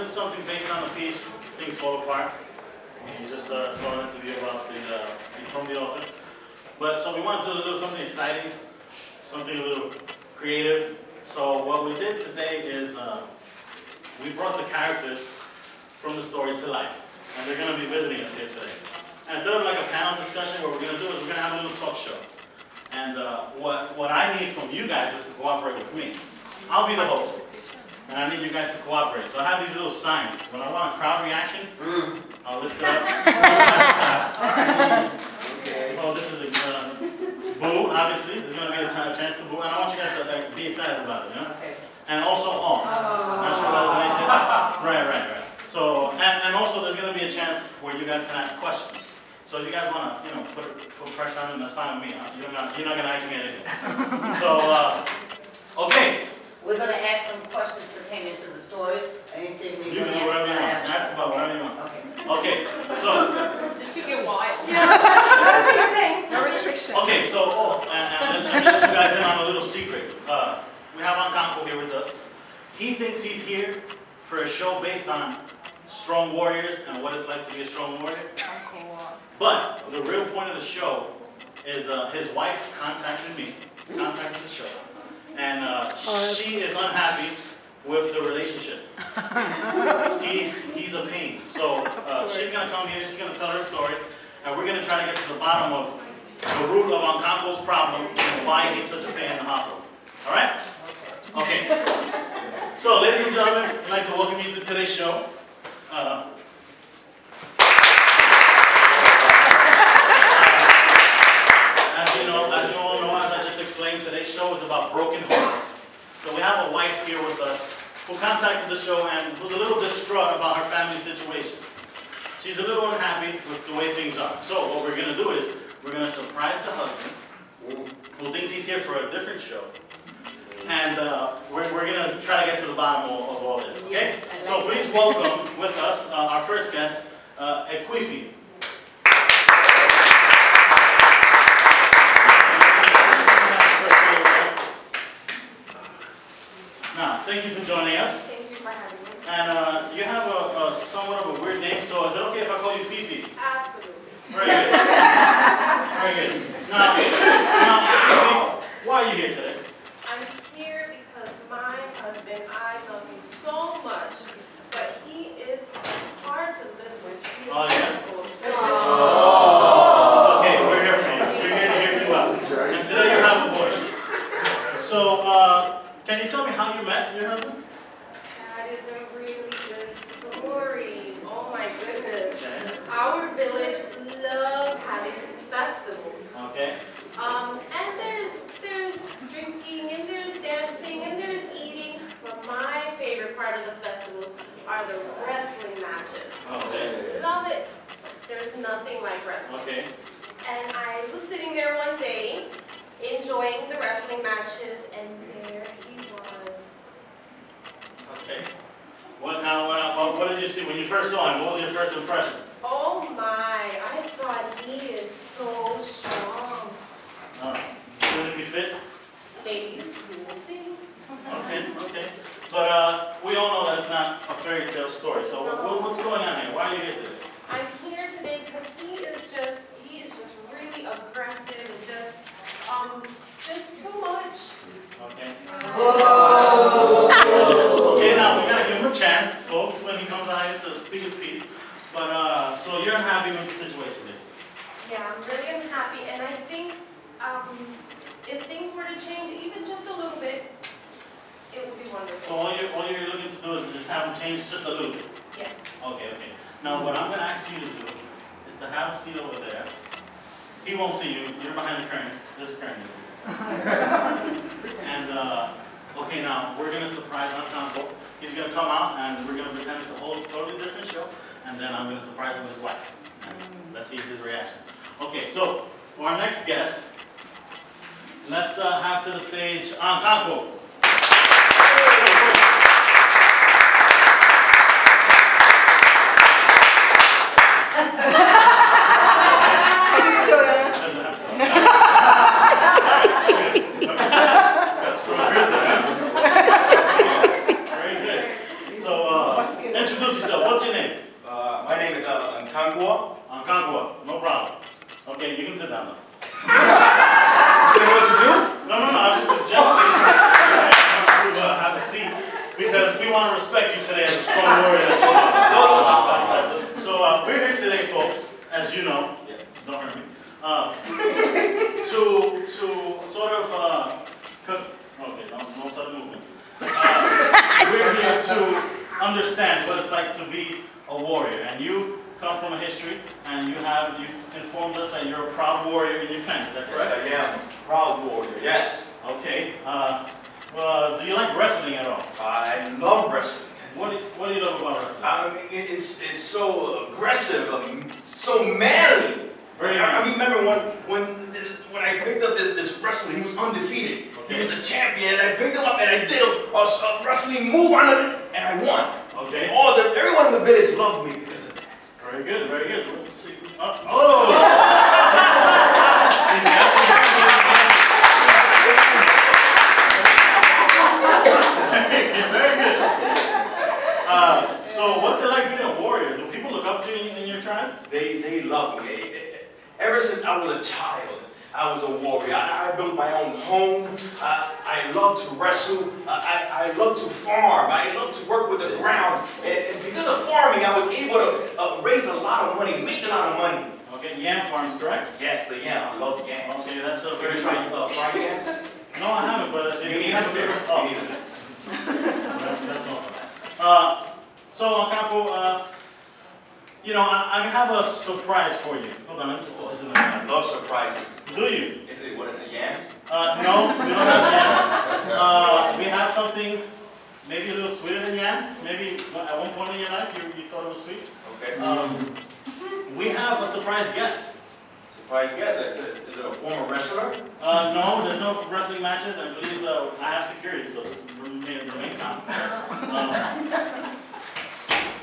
do something based on the piece, Things Fall Apart. You just saw an interview about from the author. But so we wanted to do something exciting, something a little creative. So what we did today is we brought the characters from the story to life. And they're going to be visiting us here today. And instead of like a panel discussion, what we're going to do is we're going to have a little talk show. And what I need from you guys is to cooperate with me. I'll be the host. And I need you guys to cooperate. So I have these little signs. When I want a crowd reaction, I'll lift it up. Okay. Oh, this is a boo, obviously. There's going to be a chance to boo. And I want you guys to be excited about it, you know? Okay. And also on. Not sure what else anything. Right. So, and also there's going to be a chance where you guys can ask questions. So if you guys want to, put pressure on them, that's fine with me. You're not going to ask me anything. So, okay. We're going to ask some questions pertaining to the story. Anything we You can do whatever you want. Ask about whatever you want. Okay. So. This could get wild. No restriction. Okay. So, and let me let you guys in on a little secret. We have Ankanko here with us. He thinks he's here for a show based on strong warriors and what it's like to be a strong warrior. But the real point of the show is his wife contacted the show. And she is unhappy with the relationship. He's a pain. So she's going to come here, she's going to tell her story, and we're going to try to get to the bottom of the root of Ankanko's problem and why he's such a pain in the household. All right? Okay. So, ladies and gentlemen, I'd like to welcome you to today's show. As you all know, as I just explained, today's show is about broken hearts. So we have a wife here with us who contacted the show and who's a little distraught about her family situation. She's a little unhappy with the way things are. So what we're going to do is we're going to surprise the husband, who thinks he's here for a different show. And we're going to try to get to the bottom of all this, okay? So please welcome with us our first guest, Ekwifi. Now, thank you for joining us. Thank you for having me. And you have a somewhat of a weird name, so is it okay if I call you Fifi? Absolutely. Very good. Very good. Now, Fifi, why are you here today? I'm here because my husband, I love him so much, but he is hard to live with. Oh, yeah? Oh. It's okay, we're here for you. We're here to hear you out. And today you have a voice. So, can you tell me how you met your husband? That is a really good story. Oh my goodness. Okay. Our village loves having festivals. Okay. And there's drinking and there's dancing and there's eating, but my favorite part of the festivals are the wrestling matches. Okay. Love it. There's nothing like wrestling. Okay. And I was sitting there one day enjoying the wrestling matches, and there he was. Okay. What did you see when you first saw him? What was your first impression? Oh my, I thought he is so strong. Physically fit? Ladies, you will see. Okay. But we all know that it's not a fairy tale story. So what's going on here? Why are you here today? I'm here today because he is just really aggressive and just too much. Okay. Whoa. Okay, now we gotta give him a chance, folks, when he comes out here to speak his piece. But so you're unhappy with the situation, basically? Yeah, I'm really unhappy, and I think if things were to change even just a little bit, it would be wonderful. So all you're looking to do is just have him change just a little bit? Yes. Okay. Now what I'm gonna ask you to do is to have a seat over there. He won't see you. You're behind the curtain. There's a curtain. And okay, now we're gonna surprise Ankanko. He's gonna come out and we're gonna pretend it's a whole totally different show. And then I'm gonna surprise him with his wife. And let's see his reaction. Okay, so for our next guest, let's have to the stage Ankanko. Very good. So want to respect you today as a strong warrior. So we're here today, folks, as you know. Yeah. Don't hurt me. To sort of okay, no sudden movements. We're here to understand what it's like to be a warrior, and you come from a history, and you've informed us that you're a proud warrior in your clan. Is that correct? Yes, I am. Proud warrior. Yes. Okay. Well, do you like wrestling at all? I love wrestling. What do you love about wrestling? I mean, it's so aggressive, so manly. I remember when I picked up this wrestler, he was undefeated. Okay. He was the champion, and I picked him up and I did a wrestling move on him, and I won. Okay. Everyone in the village loved me because of that. Very good, very good. Let's see. Very good. So what's it like being a warrior? Do people look up to you in your tribe? They love me. Ever since I was a child, I was a warrior. I built my own home. I love to wrestle. I love to farm. I love to work with the ground. And because of farming, I was able to raise a lot of money, make a lot of money. Okay, yam farms, correct? Yes, the yam. I love yams. Okay, that's a very fried yams? No, I haven't, but if you have a bigger... Oh, that's all. So, Capo, you know, I have a surprise for you. Hold on, let me just put this in the bag. I love surprises. Do you? What is it, yams? No, we don't have yams. We have something maybe a little sweeter than yams. Maybe at one point in your life you thought it was sweet. Okay. We have a surprise guest. Surprise guest? Is it a former wrestler? No, there's no wrestling matches, and please, I have security, so just remain calm.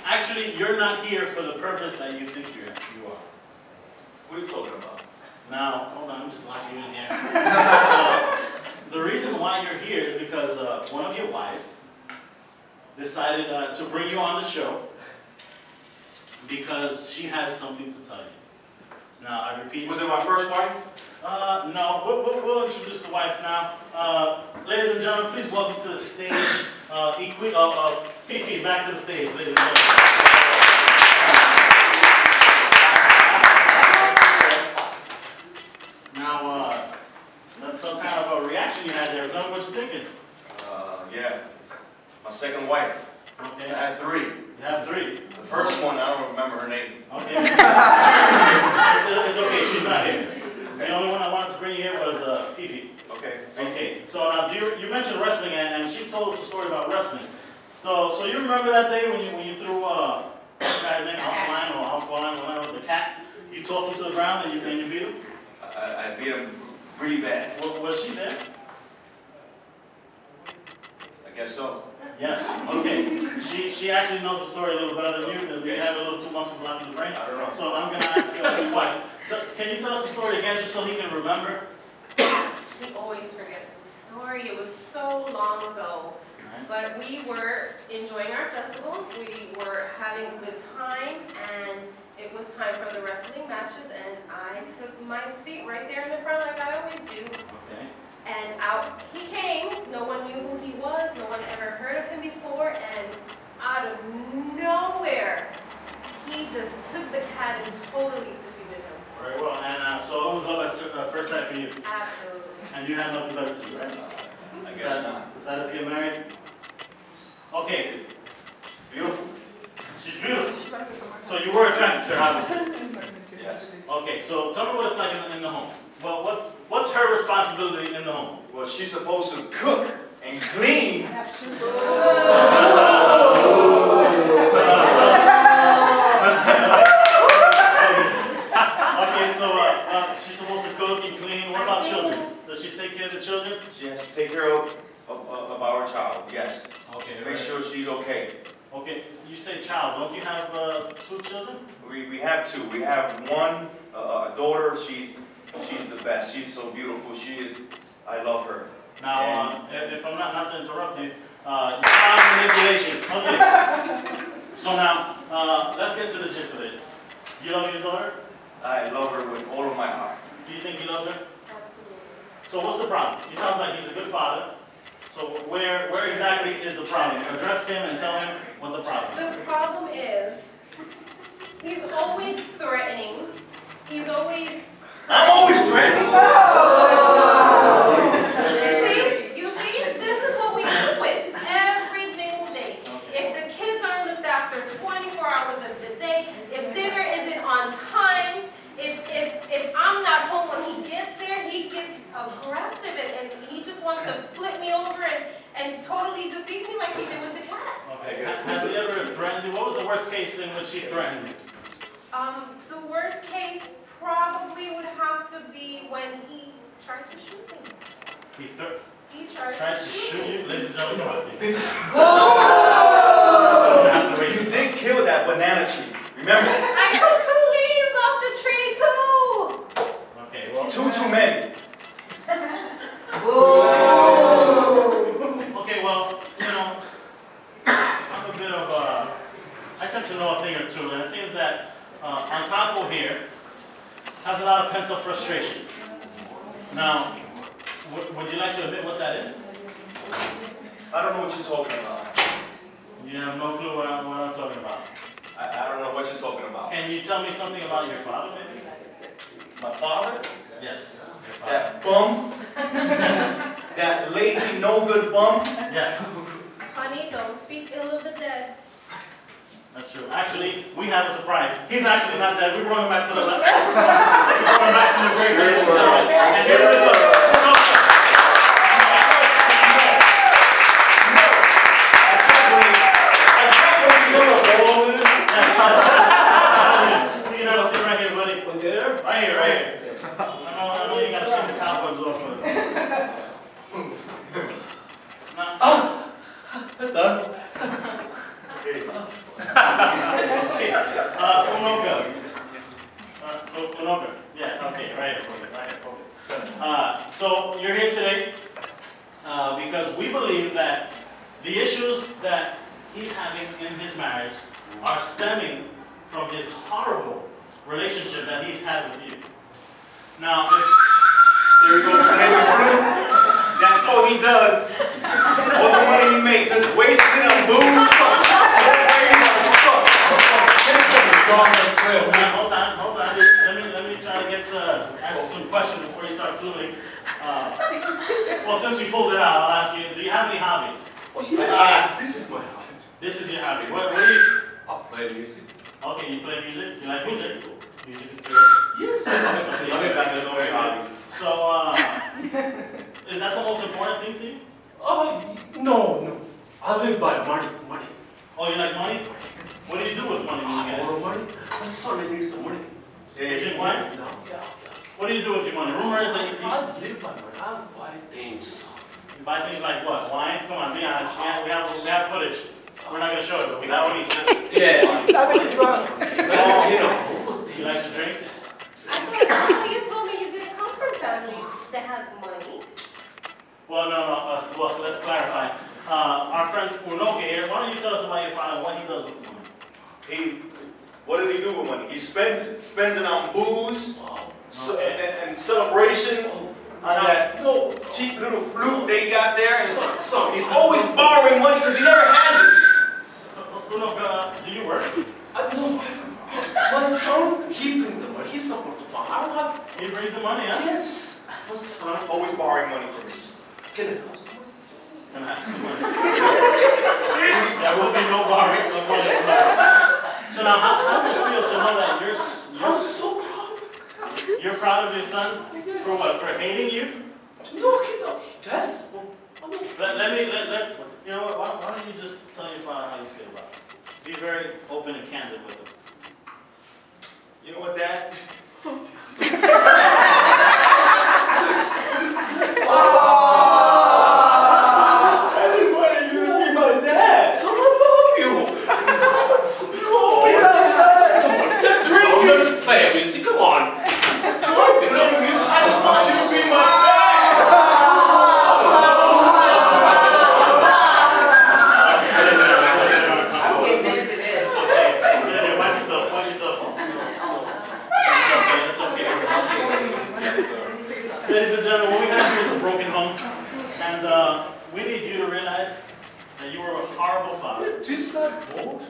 Actually, you're not here for the purpose that you think you are. What are you talking about? Now, hold on, I'm just locking you in here. The reason why you're here is because one of your wives decided to bring you on the show because she has something to tell you. Now, I repeat. Was it my first wife? No, we'll introduce the wife now. Ladies and gentlemen, please welcome to the stage, Fifi, back to the stage, ladies and gentlemen. Now, that's some kind of a reaction you had there. Tell me what you're thinking. Yeah, it's my second wife. Okay. I had three. You have three. The first one, I don't remember her name. Okay. It's okay, she's not here. The only one I wanted to bring you here was Fifi. Okay. Okay, so now you mentioned wrestling, and she told us a story about wrestling. So you remember that day when you threw that guy's name, Alpine, the cat? You tossed him to the ground and you beat him? I beat him really bad. Was she there? I guess so. Yes. Okay. She actually knows the story a little better than you, because we have a little too muscle block in the brain. I don't know. So I'm gonna ask your wife. Can you tell us the story again, just so he can remember? He always forgets the story. It was so long ago. But we were enjoying our festivals, we were having a good time, and it was time for the wrestling matches, and I took my seat right there in the front like I always do. Okay. And out he came. No one knew who he was, no one ever heard of him before, and out of nowhere, he just took the cat and totally defeated him. Very well, and so it was love at first sight for you? Absolutely. And you had nothing better to do, right? I guess not. Decided to get married? Okay. Beautiful. She's beautiful. So you were attracted to her, obviously? Yes. Okay, so tell me what it's like in the home. Well, what's her responsibility in the home? Well, she's supposed to cook and clean. Okay, so she's supposed to cook and clean. What about children? Does she take care of the children? She has to take care of our child, yes. Okay. Make sure she's okay. Okay, you say child. Don't you have 2 children? We have 2. We have one, a daughter. She's the best. She's so beautiful. She is. I love her. Now, if I'm not to interrupt you, child manipulation. Okay. So now, let's get to the gist of it. You love your daughter? I love her with all of my heart. Do you think he loves her? Absolutely. So what's the problem? He sounds like he's a good father. So where exactly is the problem? Address him and tell him what the problem is. The problem is, he's always threatening. He's always... I'm always threatening. You see, this is what we live with every single day. If the kids aren't looked after 24 hours of the day, if dinner isn't on time, if I'm not home when he gets there, he gets aggressive and he just wants to flip me over and totally defeat me like he did with the cat. Okay. Has he ever threatened you? What was the worst case in which he threatened you? The worst case probably would have to be when he tried to shoot me. He tried to shoot you? Ladies and gentlemen, come on. You did kill that banana tree. Remember? I took 2 leaves off the tree too. Okay, well. Too many. Okay, well, you know, I'm a bit of I tend to know a thing or two, and it seems that Ancapo here has a lot of pent-up frustration. Now, would you like to admit what that is? I don't know what you're talking about. You have no clue what I'm talking about. I don't know what you're talking about. Can you tell me something about your father, maybe? My father? Yes. Your father. That bum? Yes. That lazy, no good bum? Yes. Honey, don't speak ill of the dead. That's true. Actually, we have a surprise. He's actually not dead. We're going back to the left. We're going back from the grave, ladies and gentlemen. And here it is. You can have a seat right here, buddy. Right here. I know you got to shake the cobwebs off of it. That's done. Okay. Unoka. Yeah, okay, right here, focus. So you're here today because we believe that the issues that he's having in his marriage are stemming from this horrible relationship that he's had with you. Now, There he goes, baby fruit. That's all he does. All the money he makes is wasted on booze. Hold on. Let me try to ask some questions before you start fluting. Well, since you pulled it out, I'll ask you: do you have any hobbies? This is my hobby. This is your hobby. What do you? I play music. Okay, you play music. You like music? Music is good. Yes. That's only hobby. So, is that the most important thing to you? No. I live by money. Oh, you like money? What do you do with money when you I get it? borrow money. My son needs some money. You drink wine? No. Yeah. What do you do with your money? Rumor is that you I live by money. I buy things. you buy things like what? Wine? Come on, be honest. We have footage. We're not gonna show it, but we That have one footage. Yeah. I'm in a drunk. You like to drink? I thought you told me you didn't come from family that has money. Well, no. Well, let's clarify. Our friend Unoke here, why don't you tell us about your father and what he does with the money? What does he do with money? He spends it on booze and celebrations. On that cheap little flute they got there. And he's always borrowing money because he never has it. Unoke, do you work? No. My son, he brings the money. He's supposed to farm. I don't have. He brings the money, huh? Yes. My son. Always borrowing money from me. Can I have some money? Can I have some money? There will be no borrowing of money. So now, how does it feel to know that I'm so proud. you're proud of your son? For what? For hating you? No. That's. Let's, you know what, why don't you just tell your father how you feel about it? Be very open and candid with him. You know what, Dad? Everybody, you be my dad. So I love you. He's outside. Come on, let's play music. Come on. Join me. I just want you to be my dad. I'm getting into this. Okay, wipe yourself. that you were a horrible father. This not vote?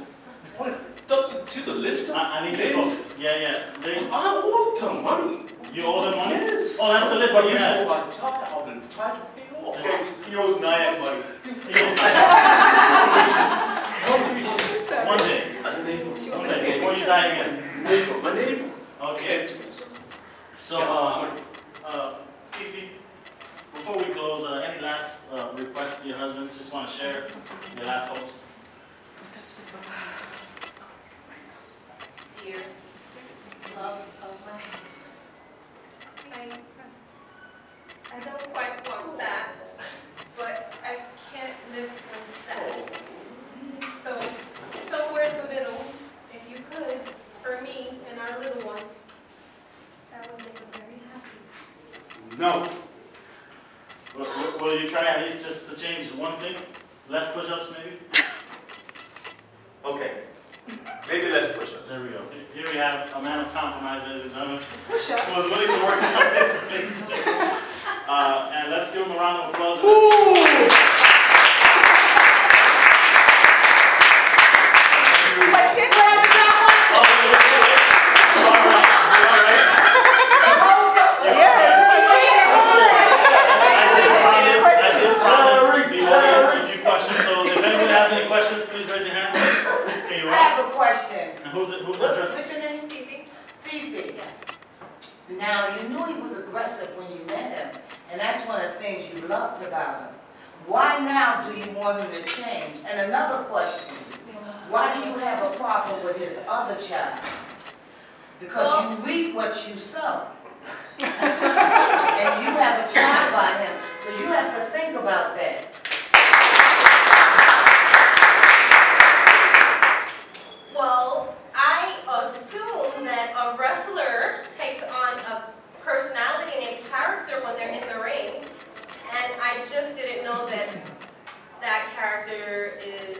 To the list of I need to focus. Yeah. I owe them money. You owe them money? Yes. Oh, that's the list But that you had. before I die, I will try to pay off. Okay, he owes Nyack money. One day. My neighbor. One day, before you die again. My neighbor. Okay. So, Fifi, before we close, any last requests to your husband? Just want to share your last hopes. Dear love of my I don't quite want that, but I can't live with that. So, somewhere in the middle, if you could, for me and our little one, that would make us very happy. No. Will you try at least just to change one thing? Less push-ups, maybe? Okay. Maybe less push-ups. There we go. Here we have a man of compromise, ladies and gentlemen, Push-ups. who was willing to work on this relationship. And let's give him a round of applause. I did promise the audience a few questions, so if anyone has any questions, please raise your hand. Okay, I Rob. have a question. And who's What's the your name? Phoebe? Fifi. Yes. Now, you knew he was aggressive when you met him, and that's one of the things you loved about him. Why now do you want him to change? And another question, why do you have a problem with his other child? Because you reap what you sow. And you have a child by him, so you have to think about that. Well, I assume that a wrestler takes on a personality and a character when they're in the ring. And I just didn't know that that character is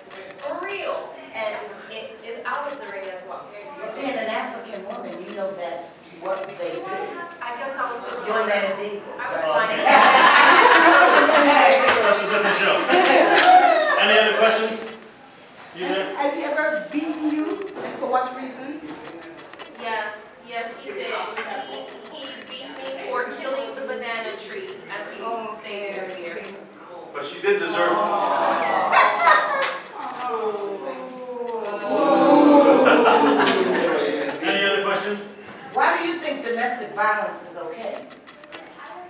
real and it is out of the ring as well. But being an African woman, you know that's what they do. I guess I was just You're blind. Mandingo. I was blind. That's a different show. Any other questions? You there? Has he ever beaten you? And for what reason? Yes, he did. He beat me for killing the banana tree, as he stated earlier. But she did deserve it. Any other questions? Why do you think domestic violence is okay?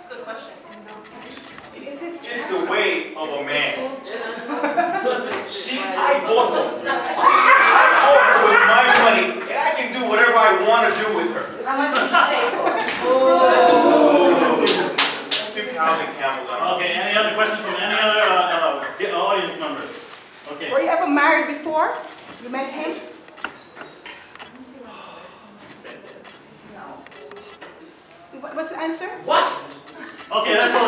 Good question. It's the way of a man. See, I bought her. I bought her with my money, and I can do whatever I want to do with her. How much did you pay for it? 2,000 camel dollars. Okay, any other questions from any other audience members? Okay. Were you ever married before? You met him? No. What's the answer? What? Okay, that's all.